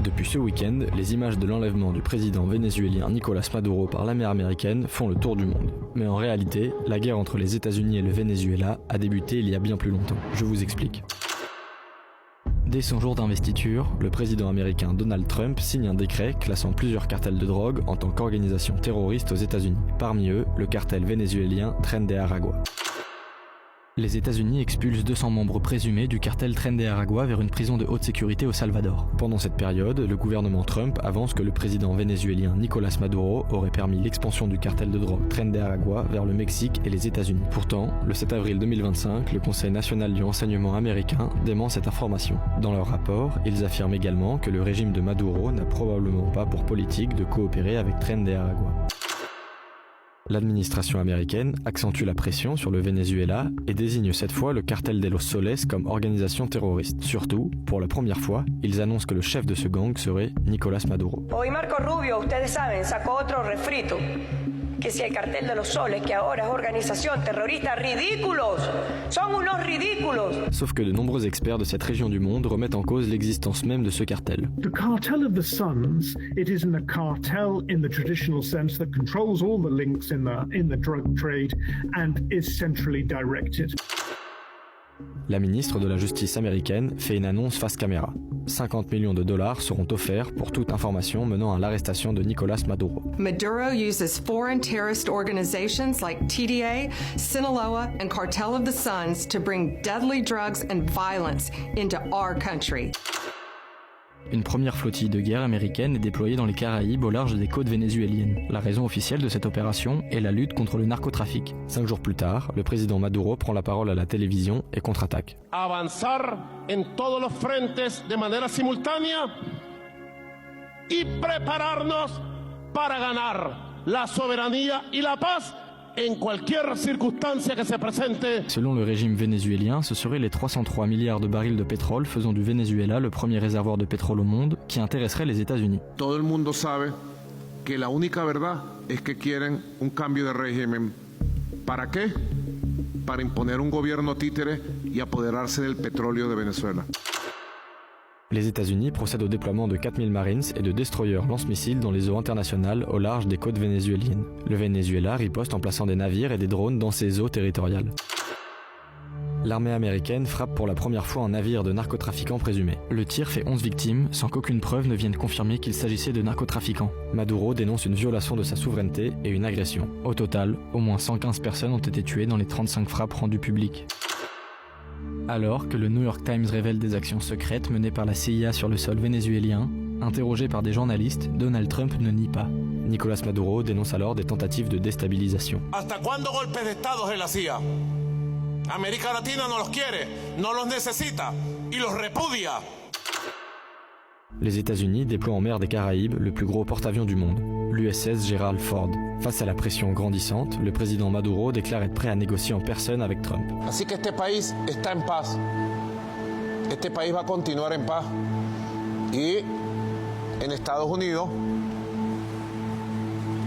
Depuis ce week-end, les images de l'enlèvement du président vénézuélien Nicolás Maduro par l'armée américaine font le tour du monde. Mais en réalité, la guerre entre les États-Unis et le Venezuela a débuté il y a bien plus longtemps. Je vous explique. Dès son jour d'investiture, le président américain Donald Trump signe un décret classant plusieurs cartels de drogue en tant qu'organisation terroriste aux États-Unis. Parmi eux, le cartel vénézuélien Tren de Aragua. Les États-Unis expulsent 200 membres présumés du cartel Tren de Aragua vers une prison de haute sécurité au Salvador. Pendant cette période, le gouvernement Trump avance que le président vénézuélien Nicolás Maduro aurait permis l'expansion du cartel de drogue Tren de Aragua vers le Mexique et les États-Unis. Pourtant, le 7 avril 2025, le Conseil national du renseignement américain dément cette information. Dans leur rapport, ils affirment également que le régime de Maduro n'a probablement pas pour politique de coopérer avec Tren de Aragua. L'administration américaine accentue la pression sur le Venezuela et désigne cette fois le cartel de los Soles comme organisation terroriste. Surtout, pour la première fois, ils annoncent que le chef de ce gang serait Nicolás Maduro. Hoy Marco Rubio, ustedes saben, sacó otro refrito. Que si el cartel de los Soles, que ahora es organización terrorista, ridículos, son unos ridículos. Sauf que de nombreux experts de cette région du monde remettent en cause l'existence même de ce cartel. The cartel of the Suns, it isn't a cartel in the traditional sense that controls all the links in the drug trade and is centrally directed. La ministre de la Justice américaine fait une annonce face caméra. 50 millions de dollars seront offerts pour toute information menant à l'arrestation de Nicolás Maduro. Maduro uses foreign terrorist organizations like TDA, Sinaloa, and Cartel of the Suns to bring deadly drugs and violence into our country. Une première flottille de guerre américaine est déployée dans les Caraïbes au large des côtes vénézuéliennes. La raison officielle de cette opération est la lutte contre le narcotrafic. 5 jours plus tard, le président Maduro prend la parole à la télévision et contre-attaque. Avanzar en todos los frentes de manera simultánea y prepararnos para ganar la soberanía y la paz en cualquier circunstancia que se presente. Selon le régime vénézuélien, ce seraient les 303 milliards de barils de pétrole faisant du Venezuela le premier réservoir de pétrole au monde qui intéresserait les États-Unis. Todo el mundo sabe que la única verdad es que quieren un cambio de régimen. ¿Para qué? Para imponer un gobierno títere y apoderarse del petróleo de Venezuela. Les États-Unis procèdent au déploiement de 4000 Marines et de destroyers lance-missiles dans les eaux internationales au large des côtes vénézuéliennes. Le Venezuela riposte en plaçant des navires et des drones dans ses eaux territoriales. L'armée américaine frappe pour la première fois un navire de narcotrafiquants présumés. Le tir fait 11 victimes, sans qu'aucune preuve ne vienne confirmer qu'il s'agissait de narcotrafiquants. Maduro dénonce une violation de sa souveraineté et une agression. Au total, au moins 115 personnes ont été tuées dans les 35 frappes rendues publiques. Alors que le New York Times révèle des actions secrètes menées par la CIA sur le sol vénézuélien, interrogé par des journalistes, Donald Trump ne nie pas. Nicolás Maduro dénonce alors des tentatives de déstabilisation. ¿Hasta cuándo golpes de Estado en la CIA? América Latina no los quiere, no los necesita y los repudia. Les États-Unis déploient en mer des Caraïbes le plus gros porte-avions du monde, l'USS Gerald Ford. Face à la pression grandissante, le président Maduro déclare être prêt à négocier en personne avec Trump. Así que este país está en paz. Este país va a continuar en paz. Y en Estados Unidos,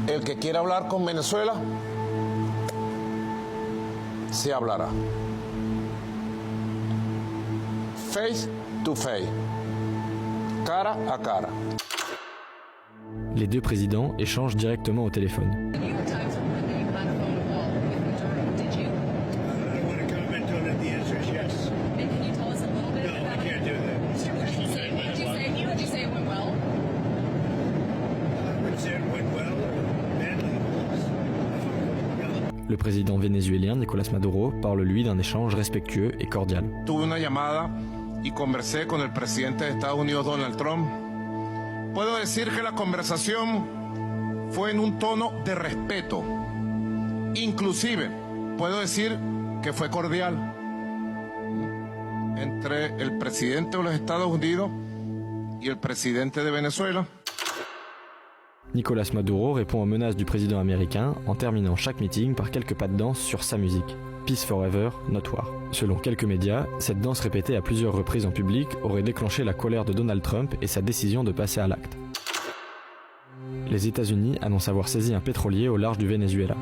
el que quiera hablar con Venezuela, se hablará. Face to face. Cara a cara. Les deux présidents échangent directement au téléphone. Le président vénézuélien Nicolás Maduro parle lui d'un échange respectueux et cordial. Tuve una llamada y conversé con el presidente de Estados Unidos, Donald Trump. Puedo decir que la conversación fue en un tono de respeto. Inclusive, puedo decir que fue cordial entre el presidente de los Estados Unidos y el presidente de Venezuela. Nicolás Maduro répond aux menaces du président américain en terminant chaque meeting par quelques pas de danse sur sa musique. Peace Forever, Not War. Selon quelques médias, cette danse répétée à plusieurs reprises en public aurait déclenché la colère de Donald Trump et sa décision de passer à l'acte. Les États-Unis annoncent avoir saisi un pétrolier au large du Venezuela.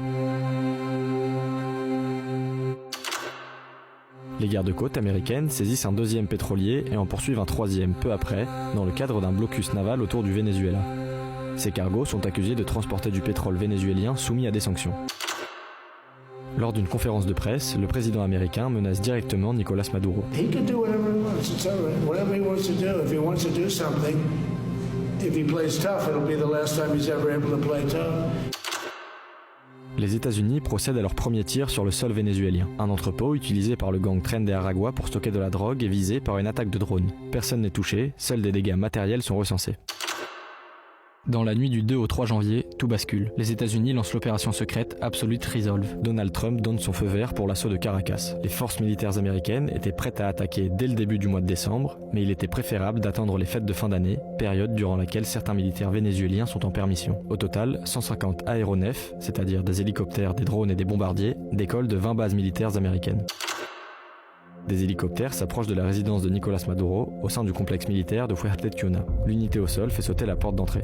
Les gardes-côtes américaines saisissent un deuxième pétrolier et en poursuivent un troisième peu après, dans le cadre d'un blocus naval autour du Venezuela. Ces cargos sont accusés de transporter du pétrole vénézuélien soumis à des sanctions. Lors d'une conférence de presse, le président américain menace directement Nicolás Maduro. Les États-Unis procèdent à leur premier tir sur le sol vénézuélien. Un entrepôt utilisé par le gang Tren de Aragua pour stocker de la drogue est visé par une attaque de drone. Personne n'est touché, seuls des dégâts matériels sont recensés. Dans la nuit du 2 au 3 janvier, tout bascule. Les États-Unis lancent l'opération secrète Absolute Resolve. Donald Trump donne son feu vert pour l'assaut de Caracas. Les forces militaires américaines étaient prêtes à attaquer dès le début du mois de décembre, mais il était préférable d'attendre les fêtes de fin d'année, période durant laquelle certains militaires vénézuéliens sont en permission. Au total, 150 aéronefs, c'est-à-dire des hélicoptères, des drones et des bombardiers, décollent de 20 bases militaires américaines. Des hélicoptères s'approchent de la résidence de Nicolás Maduro au sein du complexe militaire de Fuerteventura. L'unité au sol fait sauter la porte d'entrée.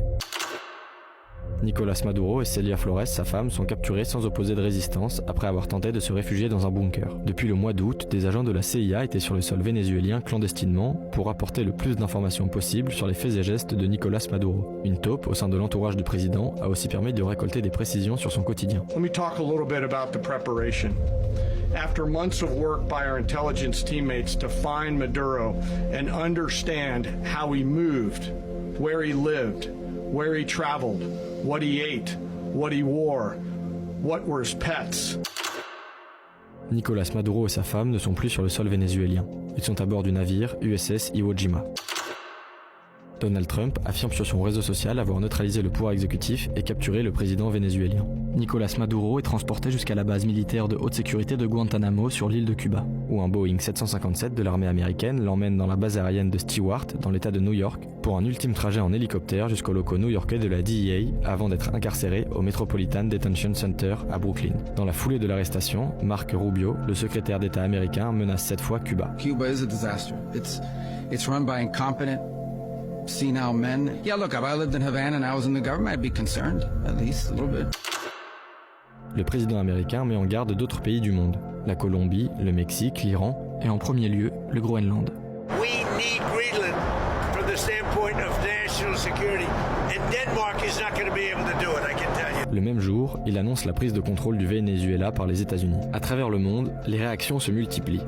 Nicolás Maduro et Celia Flores, sa femme, sont capturés sans opposer de résistance après avoir tenté de se réfugier dans un bunker. Depuis le mois d'août, des agents de la CIA étaient sur le sol vénézuélien clandestinement pour apporter le plus d'informations possible sur les faits et gestes de Nicolás Maduro. Une taupe au sein de l'entourage du président a aussi permis de récolter des précisions sur son quotidien. Let me talk a little bit about the preparation. After months of work by our intelligence teammates to find Maduro and understand how he moved, where he lived, where he traveled, what he ate, what he wore, what were his pets. Nicolás Maduro et sa femme ne sont plus sur le sol vénézuélien. Ils sont à bord du navire USS Iwo Jima. Donald Trump affirme sur son réseau social avoir neutralisé le pouvoir exécutif et capturé le président vénézuélien. Nicolás Maduro est transporté jusqu'à la base militaire de haute sécurité de Guantanamo sur l'île de Cuba, où un Boeing 757 de l'armée américaine l'emmène dans la base aérienne de Stewart, dans l'état de New York, pour un ultime trajet en hélicoptère jusqu'aux locaux new-yorkais de la DEA avant d'être incarcéré au Metropolitan Detention Center à Brooklyn. Dans la foulée de l'arrestation, Marco Rubio, le secrétaire d'État américain, menace cette fois Cuba. Cuba is a disaster. It's run by incompetent, senile men. Yeah, look, if I lived in Havana and I was in the government, I'd be concerned, at least a little bit. Le président américain met en garde d'autres pays du monde, la Colombie, le Mexique, l'Iran et en premier lieu le Groenland. We need Greenland from the standpoint of national security, and Denmark is not going to be able to do it, I can tell you. Le même jour, il annonce la prise de contrôle du Venezuela par les États-Unis. À travers le monde, les réactions se multiplient.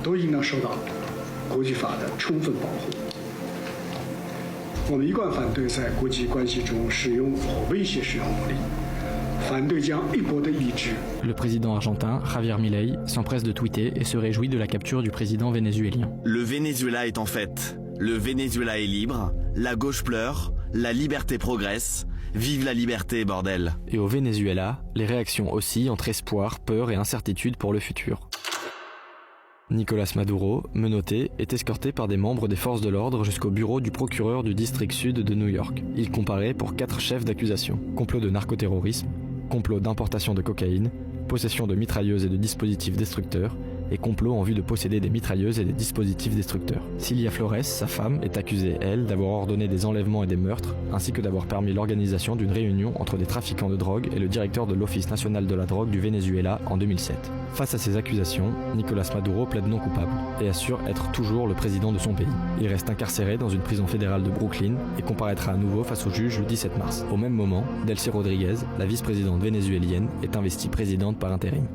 Le président argentin, Javier Milei, s'empresse de tweeter et se réjouit de la capture du président vénézuélien. Le Venezuela est en fête. Le Venezuela est libre. La gauche pleure. La liberté progresse. Vive la liberté, bordel. Et au Venezuela, les réactions oscillent entre espoir, peur et incertitude pour le futur. Nicolás Maduro, menotté, est escorté par des membres des forces de l'ordre jusqu'au bureau du procureur du district sud de New York. Il comparaît pour 4 chefs d'accusation. Complot de narcoterrorisme, complot d'importation de cocaïne, possession de mitrailleuses et de dispositifs destructeurs, et complot en vue de posséder des mitrailleuses et des dispositifs destructeurs. Celia Flores, sa femme, est accusée, elle, d'avoir ordonné des enlèvements et des meurtres, ainsi que d'avoir permis l'organisation d'une réunion entre des trafiquants de drogue et le directeur de l'Office national de la drogue du Venezuela en 2007. Face à ces accusations, Nicolás Maduro plaide non coupable et assure être toujours le président de son pays. Il reste incarcéré dans une prison fédérale de Brooklyn et comparaîtra à nouveau face au juge le 17 mars. Au même moment, Delcy Rodríguez, la vice-présidente vénézuélienne, est investie présidente par intérim.